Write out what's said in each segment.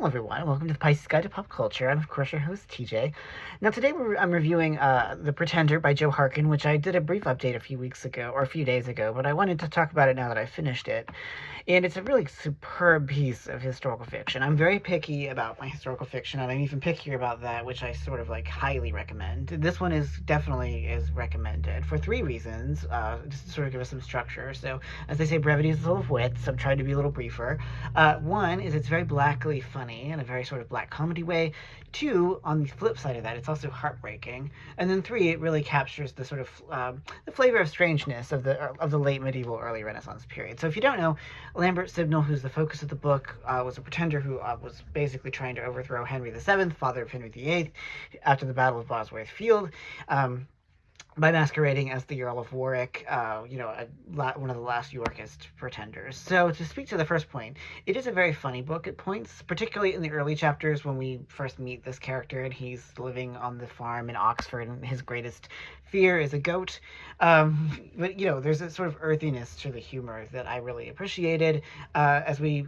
Hello everyone, welcome to the Pisces Guide to Pop Culture. I'm of course your host TJ. Now today I'm reviewing The Pretender by Joe Harkin, which I did a brief update a few weeks ago, or a few days ago, but I wanted to talk about it now that I finished it. And it's a really superb piece of historical fiction. I'm very picky about my historical fiction, and I'm even pickier about that, which I sort of like highly recommend. This one is definitely is recommended for three reasons, just to sort of give us some structure. So, as they say, brevity is the soul of wit, so I'm trying to be a little briefer. One is it's very blackly funny in a very sort of black comedy way. Two, on the flip side of that, it's also heartbreaking. And then three, it really captures the sort of the flavor of strangeness of the late medieval, early Renaissance period. So if you don't know, Lambert Simnel, who's the focus of the book, was a pretender who was basically trying to overthrow Henry VII, father of Henry VIII, after the Battle of Bosworth Field. By masquerading as the Earl of Warwick, one of the last Yorkist pretenders. So to speak to the first point, it is a very funny book at points, particularly in the early chapters when we first meet this character and he's living on the farm in Oxford and his greatest fear is a goat. But there's a sort of earthiness to the humor that I really appreciated. As we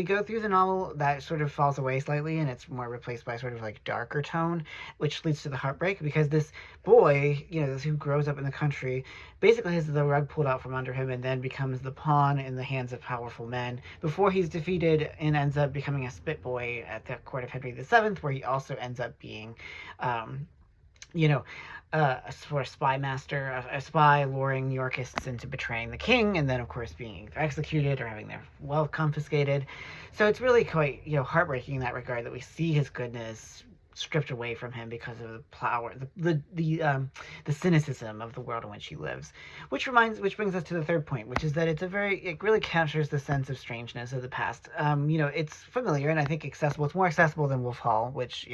go through the novel, that sort of falls away slightly and it's more replaced by sort of like darker tone, which leads to the heartbreak because this boy, this who grows up in the country, basically has the rug pulled out from under him and then becomes the pawn in the hands of powerful men before he's defeated and ends up becoming a spit boy at the court of Henry VII, where he also ends up being, a sort of spy master, a spy luring Yorkists into betraying the king, and then of course being either executed or having their wealth confiscated. So it's really quite heartbreaking in that regard that we see his goodness stripped away from him because of the power, the cynicism of the world in which he lives. Which brings us to the third point, which is that it really captures the sense of strangeness of the past. It's familiar and I think accessible. It's more accessible than Wolf Hall, which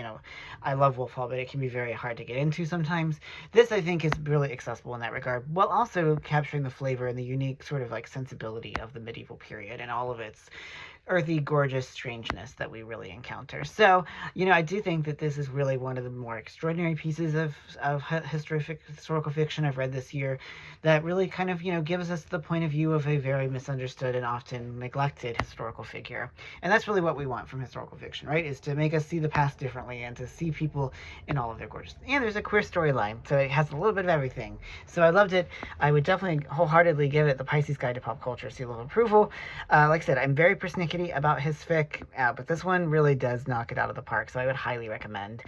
I love Wolf Hall, but it can be very hard to get into sometimes. This I think is really accessible in that regard, while also capturing the flavor and the unique sort of like sensibility of the medieval period and all of its earthy, gorgeous strangeness that we really encounter. So, I do think that this is really one of the more extraordinary pieces of historical fiction I've read this year that really kind of, gives us the point of view of a very misunderstood and often neglected historical figure. And that's really what we want from historical fiction, right? Is to make us see the past differently and to see people in all of their gorgeous. And there's a queer storyline, so it has a little bit of everything. So I loved it. I would definitely wholeheartedly give it the Pisces Guide to Pop Culture seal of approval. Like I said, I'm very persnickety about his fic, but this one really does knock it out of the park, so I would highly recommend.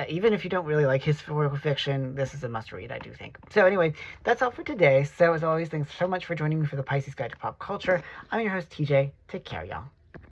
Even if you don't really like historical fiction, this is a must-read, I do think. So anyway, that's all for today. So as always, thanks so much for joining me for the Pisces Guide to Pop Culture. I'm your host, TJ. Take care, y'all.